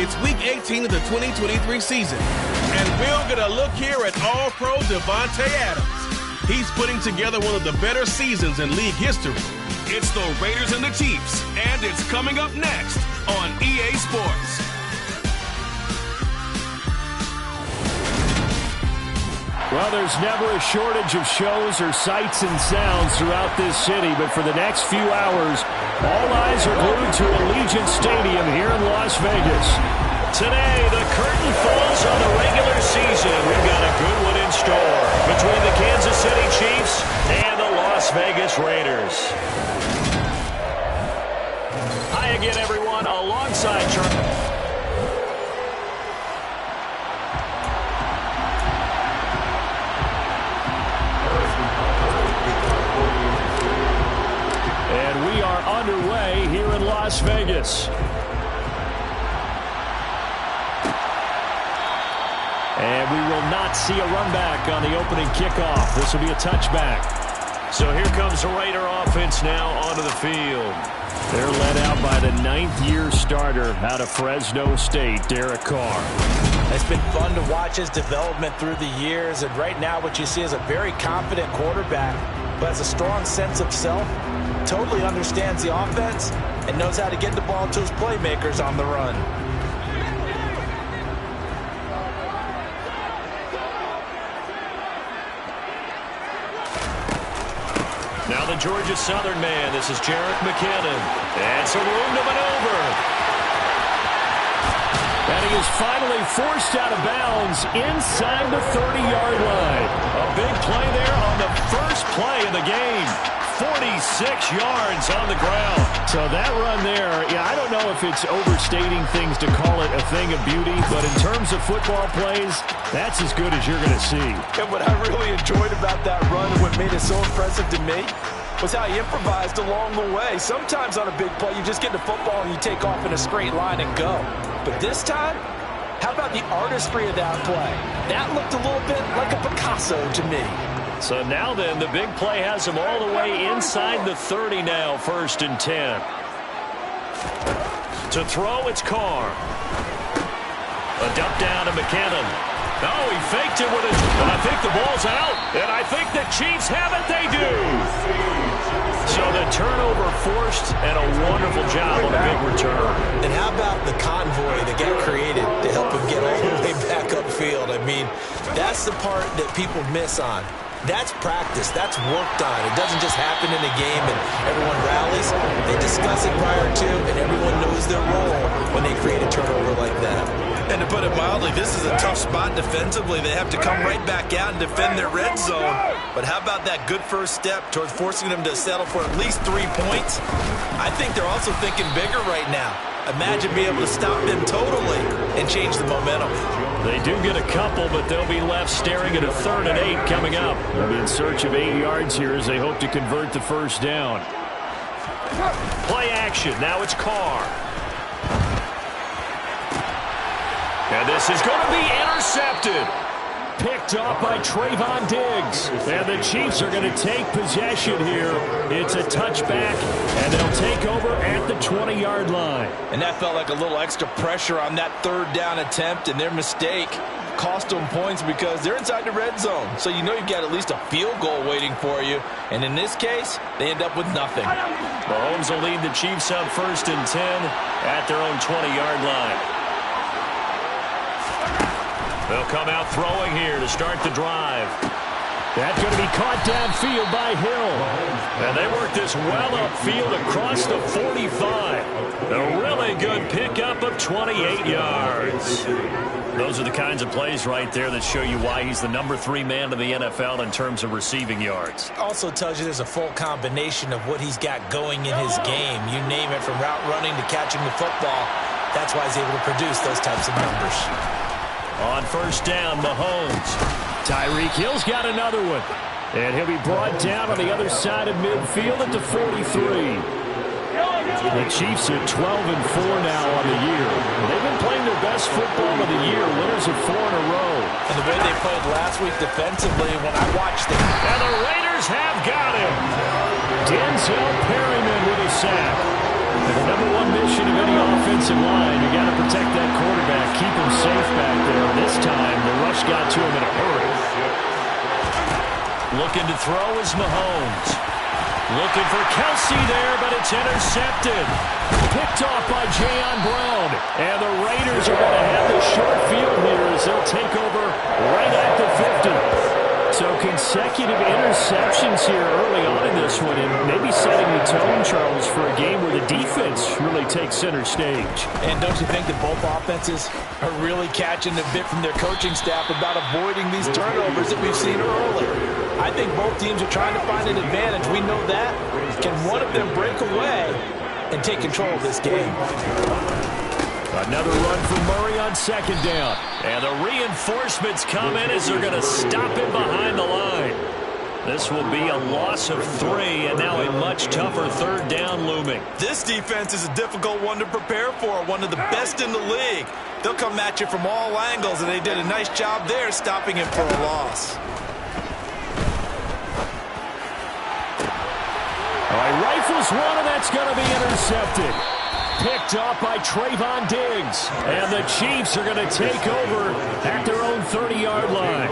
It's Week 18 of the 2023 season, and we'll get a look here at All-Pro Devontae Adams. He's putting together one of the better seasons in league history. It's the Raiders and the Chiefs, and it's coming up next on EA Sports. Well, there's never a shortage of shows or sights and sounds throughout this city, but for the next few hours, all eyes are glued to Allegiant Stadium here in Las Vegas. Today, the curtain falls on the regular season. We've got a good one in store between the Kansas City Chiefs and the Las Vegas Raiders. Hi again, everyone, alongside Charlie. And we are underway here in Las Vegas. And we will not see a run back on the opening kickoff. This will be a touchback. So here comes the Raider offense now onto the field. They're led out by the ninth-year starter out of Fresno State, Derek Carr. It's been fun to watch his development through the years, and right now what you see is a very confident quarterback who has a strong sense of self, totally understands the offense, and knows how to get the ball to his playmakers on the run. Now the Georgia Southern man, this is Jerick McKinnon. And some room to maneuver. And he is finally forced out of bounds inside the 30-yard line. A big play there on the first play of the game. 46 yards on the ground. So that run there, yeah, I don't know if it's overstating things to call it a thing of beauty, but in terms of football plays, that's as good as you're going to see. And what I really enjoyed about that run and what made it so impressive to me was how he improvised along the way. Sometimes on a big play, you just get the football and you take off in a straight line and go. But this time, how about the artistry of that play? That looked a little bit like a Picasso to me. So now then, the big play has him all the way inside the 30 now, 1st and 10. To throw, it's Carr. A dump down to McKinnon. Oh, he faked it with his... I think the ball's out, and I think the Chiefs have it. They do. So the turnover forced, and a wonderful job on the big return. And how about the convoy that got created to help him get all the way back upfield? I mean, that's the part that people miss on. That's practice. That's worked on. It doesn't just happen in a game and everyone rallies. They discuss it prior to, and everyone knows their role when they create a turnover like that. And to put it mildly, this is a tough spot defensively. They have to come right back out and defend their red zone. But how about that good first step towards forcing them to settle for at least 3 points? I think they're also thinking bigger right now. Imagine being able to stop them totally and change the momentum. They do get a couple, but they'll be left staring at a 3rd and 8 coming up. They'll be in search of 8 yards here as they hope to convert the first down. Play action. Now it's Carr. And this is going to be intercepted. Picked off by Trayvon Diggs. And the Chiefs are going to take possession here. It's a touchback, and they'll take over at the 20-yard line. And that felt like a little extra pressure on that 3rd down attempt, and their mistake cost them points because they're inside the red zone. So you know you've got at least a field goal waiting for you. And in this case, they end up with nothing. Mahomes will lead the Chiefs up 1st and 10 at their own 20-yard line. They'll come out throwing here to start the drive. That's going to be caught downfield by Hill. And they work this well upfield across the 45. A really good pickup of 28 yards. Those are the kinds of plays right there that show you why he's the number 3 man in the NFL in terms of receiving yards. Also tells you there's a full combination of what he's got going in his game. You name it, from route running to catching the football. That's why he's able to produce those types of numbers. On 1st down, Mahomes. Tyreek Hill's got another one. And he'll be brought down on the other side of midfield at the 43. The Chiefs are 12-4 now on the year. They've been playing their best football of the year, winners of 4 in a row. And the way they played last week defensively, when I watched them. And the Raiders have got him. Denzel Perryman with a sack. And the number one mission of any offensive line, you got to protect that quarterback, keep him safe back there. This time, the rush got to him in a hurry. Looking to throw is Mahomes. Looking for Kelsey there, but it's intercepted. Picked off by Jayon Brown. And the Raiders are going to have the short field here as they'll take over right at the 50. So consecutive interceptions here early on in this one, and maybe setting the tone, Charles, for a game where the defense really takes center stage. And don't you think that both offenses are really catching a bit from their coaching staff about avoiding these turnovers that we've seen earlier? I think both teams are trying to find an advantage. We know that. Can one of them break away and take control of this game? Another run for Murray on second down. And the reinforcements come in as they're going to stop him behind the line. This will be a loss of 3, and now a much tougher third down looming. This defense is a difficult one to prepare for, one of the best in the league. They'll come at you from all angles, and they did a nice job there stopping him for a loss. All right, rifles one, and that's going to be intercepted. Picked off by Trayvon Diggs. And the Chiefs are going to take over at their own 30-yard line.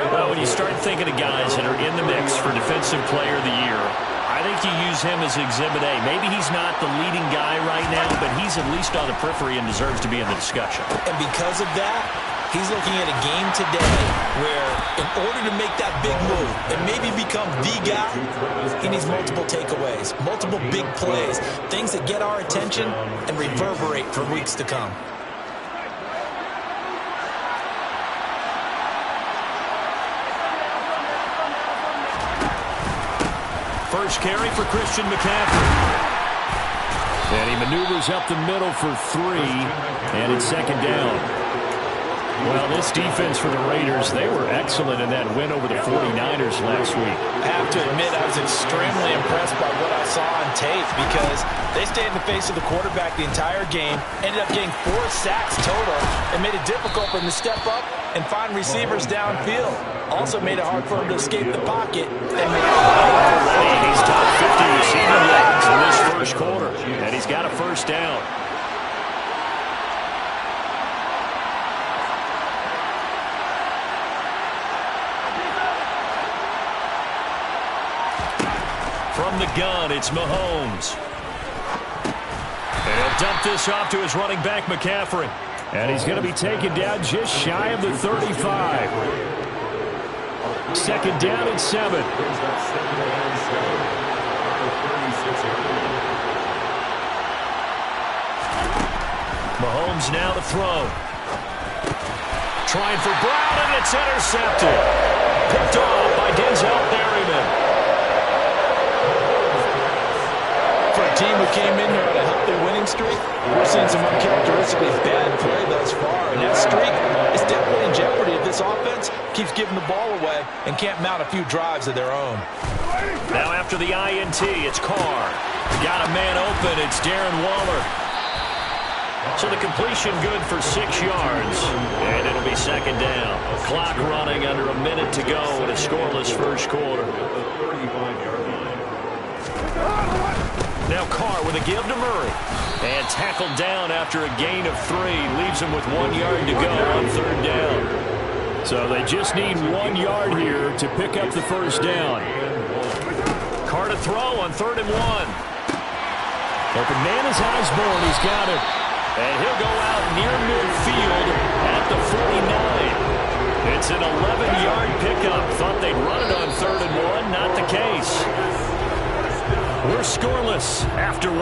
Well, when you start thinking of guys that are in the mix for Defensive Player of the Year, I think you use him as Exhibit A. Maybe he's not the leading guy right now, but he's at least on the periphery and deserves to be in the discussion. And because of that, he's looking at a game today where in order to make that big move and maybe become the guy, he needs multiple takeaways, multiple big plays, things that get our attention and reverberate for weeks to come. First carry for Christian McCaffrey. And he maneuvers up the middle for 3, and it's second down. Well, this defense for the Raiders, they were excellent in that win over the 49ers last week. I have to admit, I was extremely impressed by what I saw on tape because they stayed in the face of the quarterback the entire game, ended up getting 4 sacks total, and made it difficult for him to step up and find receivers downfield. Also made it hard for him to escape the pocket. And he's top 50 receiving yards in this first quarter, and he's got a first down. From the gun, it's Mahomes. And he'll dump this off to his running back, McCaffrey. And he's going to be taken down just shy of the 35. Second down and 7. Mahomes now to throw. Trying for Brown, and it's intercepted. Picked off by Denzel Berryman. For a team who came in here on a healthy winning streak, we're seeing some uncharacteristically bad play thus far. And that streak is definitely in jeopardy if this offense keeps giving the ball away and can't mount a few drives of their own. Now after the INT, it's Carr. Got a man open. It's Darren Waller. So the completion good for 6 yards. And it'll be second down. Clock running under a minute to go in a scoreless first quarter. Now Carr with a give to Murray. And tackled down after a gain of 3. Leaves him with 1 yard to go on third down. So they just need 1 yard here to pick up the first down. Carr to throw on 3rd and 1. Open man is Osborne. He's got it. And he'll go out near midfield at the 49. It's an 11-yard pickup. Thought they'd run it on 3rd and 1. Not the case. We're scoreless after 1.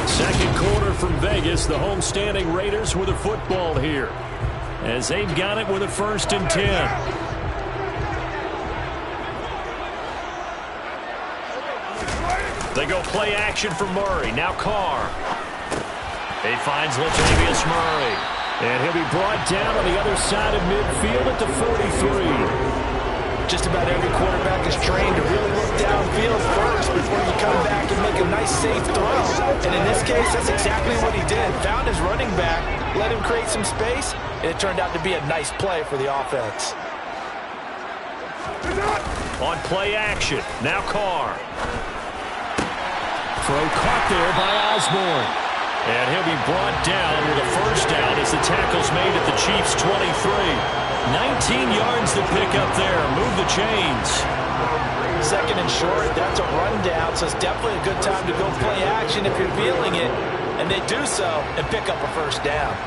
Second quarter from Vegas. The homestanding Raiders with a football here, as they've got it with a 1st and 10. They go play action for Murray. Now Carr. He finds Latavius Murray. And he'll be brought down on the other side of midfield at the 43. Just about every quarterback is trained to really look downfield first before you come back and make a nice, safe throw. And in this case, that's exactly what he did. Found his running back, let him create some space, and it turned out to be a nice play for the offense. On play action, now Carr. Throw caught there by Osborne. And he'll be brought down with a first down as the tackle's made at the Chiefs' 23. 19 yards to pick up there. Move the chains. Second and short, that's a rundown, so it's definitely a good time to go play action if you're feeling it. And they do so and pick up a first down.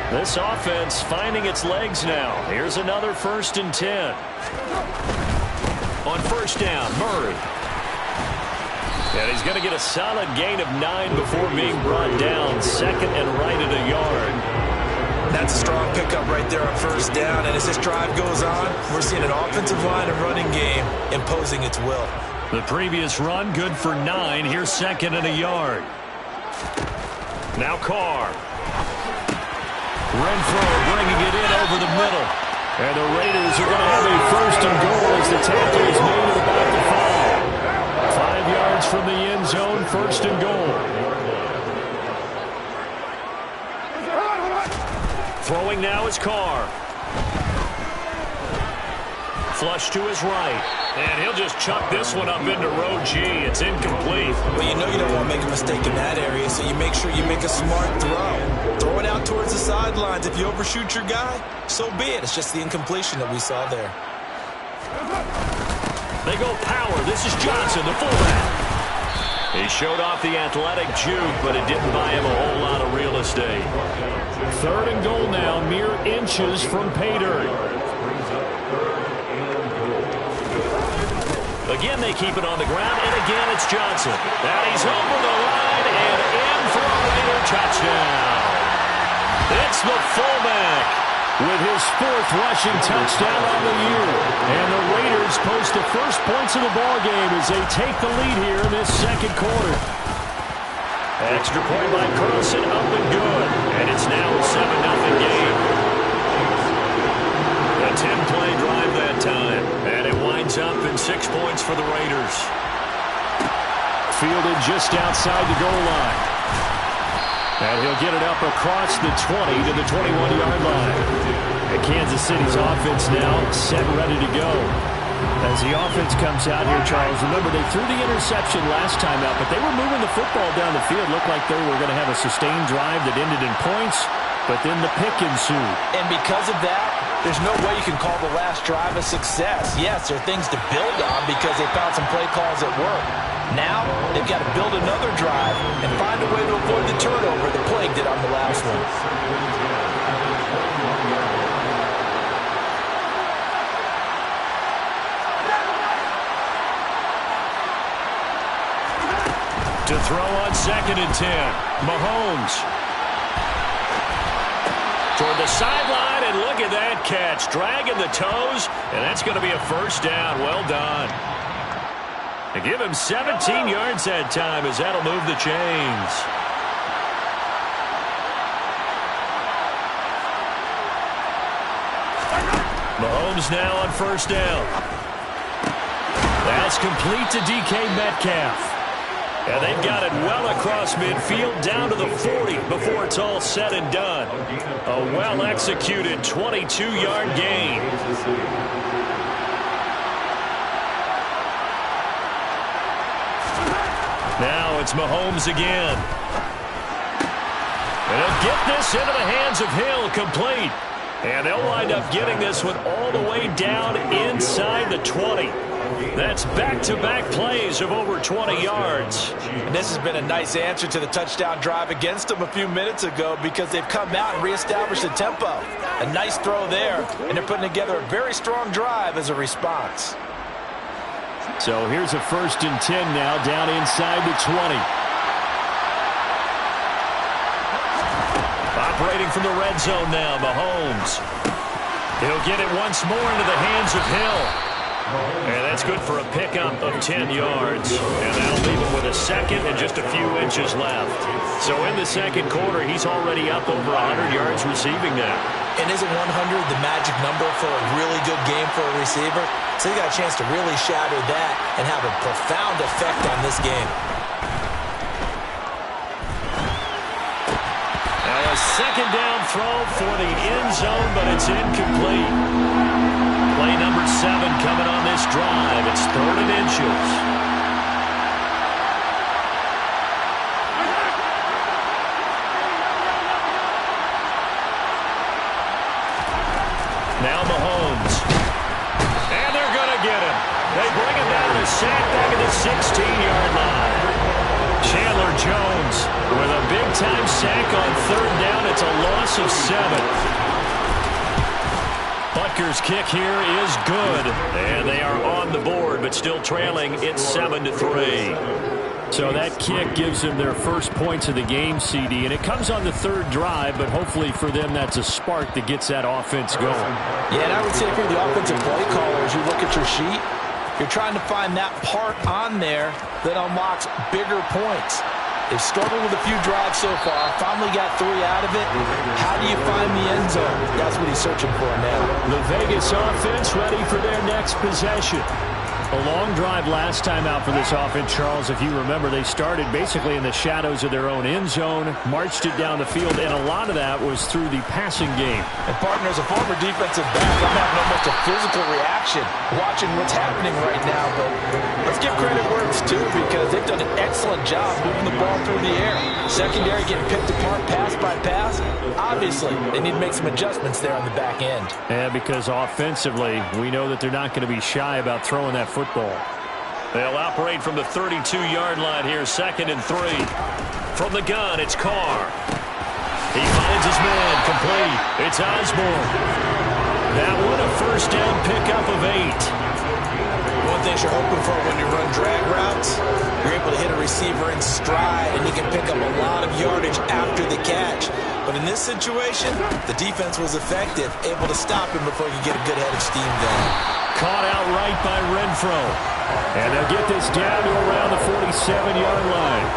This offense finding its legs now. Here's another 1st and 10. On first down, Murray. And he's going to get a solid gain of 9 before being brought down. 2nd and right at a yard. That's a strong pickup right there on first down. And as this drive goes on, we're seeing an offensive line and running game imposing its will. The previous run, good for 9. Here's 2nd and a yard. Now Carr. Renfro bringing it in over the middle. And the Raiders are going to have a 1st and goal as the tackle is made at about the 5. 5 yards from the end zone, 1st and goal. Throwing now is Carr. Flush to his right. And he'll just chuck this one up into row G. It's incomplete. Well, you know you don't want to make a mistake in that area, so you make sure you make a smart throw. Throw it out towards the sidelines. If you overshoot your guy, so be it. It's just the incompletion that we saw there. They go power. This is Johnson, the fullback. He showed off the athletic juke, but it didn't buy him a whole lot of real estate. 3rd and goal now, mere inches from pay dirt. Again, they keep it on the ground, and again, it's Johnson. Now he's over the line and in for a Raider touchdown. It's the fullback with his 4th rushing touchdown on the year. And the Raiders post the first points of the ballgame as they take the lead here in this 2nd quarter. Extra point by Carlson, up and good. And it's now a 7-0 game. A 10-play drive that time. And it winds up in 6 points for the Raiders. Fielded just outside the goal line. And he'll get it up across the 20 to the 21-yard line. And Kansas City's offense now set, ready to go. As the offense comes out here, Charles, remember they threw the interception last time out, but they were moving the football down the field. Looked like they were going to have a sustained drive that ended in points, but then the pick ensued. And because of that, there's no way you can call the last drive a success. Yes, there are things to build on because they found some play calls that work. Now, they've got to build another drive and find a way to avoid the turnover that plagued it on the last one. To throw on 2nd and 10, Mahomes. Toward the sideline, and look at that catch. Dragging the toes, and that's going to be a first down. Well done. They give him 17 yards that time as that'll move the chains. Mahomes now on first down. That's complete to DK Metcalf. And they've got it well across midfield down to the 40 before it's all said and done. A well-executed 22-yard gain. Now it's Mahomes again. And he'll get this into the hands of Hill, complete. And they'll wind up getting this one all the way down inside the 20. That's back-to-back plays of over 20 yards. And this has been a nice answer to the touchdown drive against them a few minutes ago because they've come out and reestablished the tempo. A nice throw there, and they're putting together a very strong drive as a response. So here's a 1st and 10 now down inside the 20. Operating from the red zone now, Mahomes. He'll get it once more into the hands of Hill. And that's good for a pickup of 10 yards. And that'll leave him with a 2nd and just a few inches left. So in the 2nd quarter, he's already up over 100 yards receiving now. And isn't 100 the magic number for a really good game for a receiver? So he got a chance to really shatter that and have a profound effect on this game. Now a second down throw for the end zone, but it's incomplete. Play number 7 coming on this drive. It's 3rd and inches. Now Mahomes. And they're going to get him. They bring him down to sack back at the 16-yard line. Chandler Jones with a big-time sack on 3rd down. It's a loss of 7. Butker's kick here is good. And they are on the board, but still trailing. It's 7-3. So that kick gives them their first points of the game, CD, and it comes on the 3rd drive, but hopefully for them that's a spark that gets that offense going. Yeah, and I would say if you're the offensive play caller, as you look at your sheet, you're trying to find that part on there that unlocks bigger points. They've struggled with a few drives so far. Finally got 3 out of it. How do you find the end zone? That's what he's searching for now. The Vegas offense ready for their next possession. A long drive last time out for this offense, Charles. If you remember, they started basically in the shadows of their own end zone, marched it down the field, and a lot of that was through the passing game. And, partner, as a former defensive back, I'm having almost a physical reaction watching what's happening right now. But let's give credit where it's due because they've done an excellent job moving the ball through the air. Secondary getting picked apart pass by pass. Obviously, they need to make some adjustments there on the back end. Yeah, because offensively, we know that they're not going to be shy about throwing that football. They'll operate from the 32-yard line here, 2nd and 3. From the gun, it's Carr. He finds his man, complete. It's Osborne. That one a first down pickup of 8. One thing you're hoping for when you run drag routes, you're able to hit a receiver in stride, and you can pick up a lot of yardage after the catch. But in this situation, the defense was effective, able to stop him before you get a good head of steam going. Caught out right by Renfro. And they'll get this down to around the 47-yard line.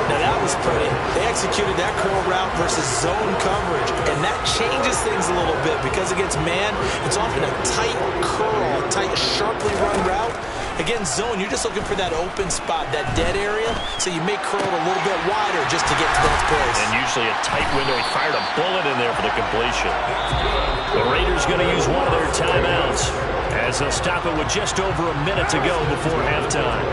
Now that was pretty. They executed that curl route versus zone coverage, and that changes things a little bit because against man, it's often a tight curl, tight, sharply run route. Against zone, you're just looking for that open spot, that dead area, so you may curl it a little bit wider just to get to those plays. And usually a tight window. He fired a bullet in there for the completion. The Raiders going to use one of their timeouts as they'll stop it with just over a minute to go before halftime.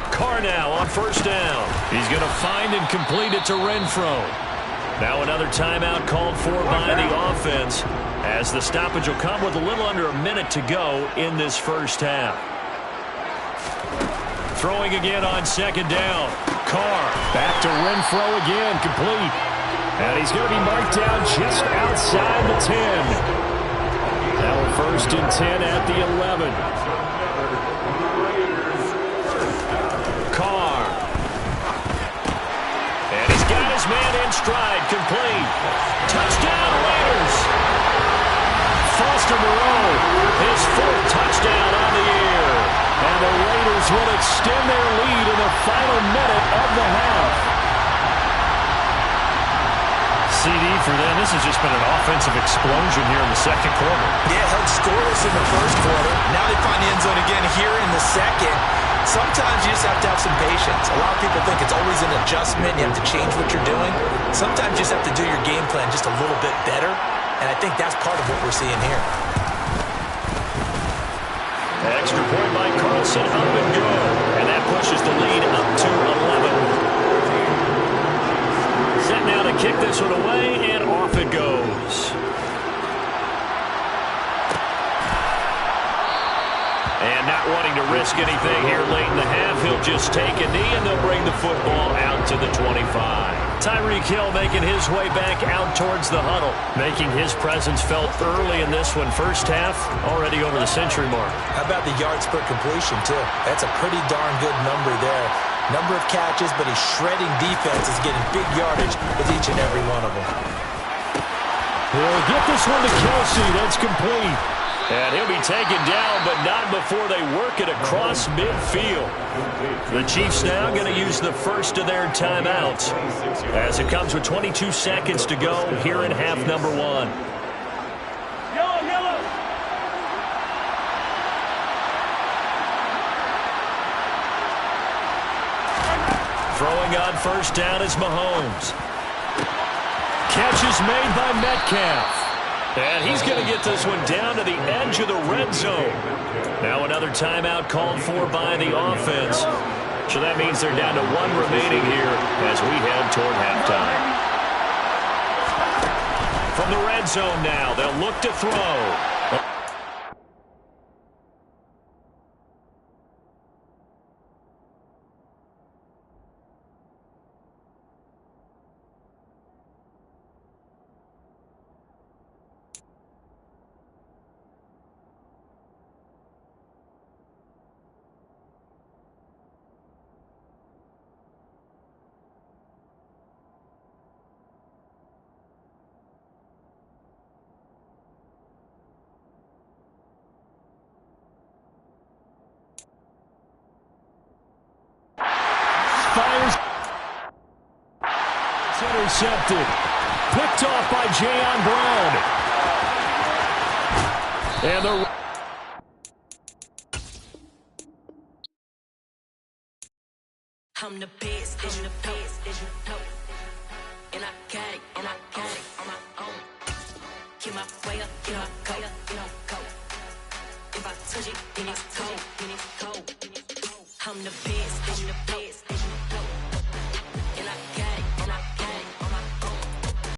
Carr now on first down. He's going to find and complete it to Renfro. Now another timeout called for by the offense as the stoppage will come with a little under a minute to go in this first half. Throwing again on 2nd down. Carr back to Renfro again, complete. And he's going to be marked down just outside the 10. Now a 1st and 10 at the 11. Carr. And he's got his man in stride, complete. Touchdown, Raiders. Foster Moreau, his 4th touchdown on the year. And the Raiders will extend their lead in the final minute of the half. CD for them, this has just been an offensive explosion here in the 2nd quarter. Yeah, held scoreless in the 1st quarter. Now they find the end zone again here in the 2nd. Sometimes you just have to have some patience. A lot of people think it's always an adjustment. You have to change what you're doing. Sometimes you just have to do your game plan just a little bit better. And I think that's part of what we're seeing here. Extra point by Carlson, up and go. And that pushes the lead up to 11. Set now to kick this one away, and off it goes. And not wanting to risk anything here late in the half, he'll just take a knee, and they'll bring the football out to the 25. Tyreek Hill making his way back out towards the huddle, making his presence felt early in this one. First half, already over the century mark. How about the yards per completion, too? That's a pretty darn good number there. Number of catches, but he's shredding defenses, getting big yardage with each and every one of them. He'll get this one to Kelsey. That's complete. And he'll be taken down, but not before they work it across midfield. The Chiefs now going to use the first of their timeouts as it comes with 22 seconds to go here in half number 1. Throwing on first down is Mahomes. Catch is made by Metcalf. And he's going to get this one down to the edge of the red zone. Now another timeout called for by the offense. So that means they're down to one remaining here as we head toward halftime. From the red zone now, they'll look to throw. Fires. It's intercepted. Picked off by Jayon Brown. And the... I'm the best, and the best, and you know. And I got it, on my own. Get my way up, get my go, go. If I touch it, then it's cold, I'm the best, and the best.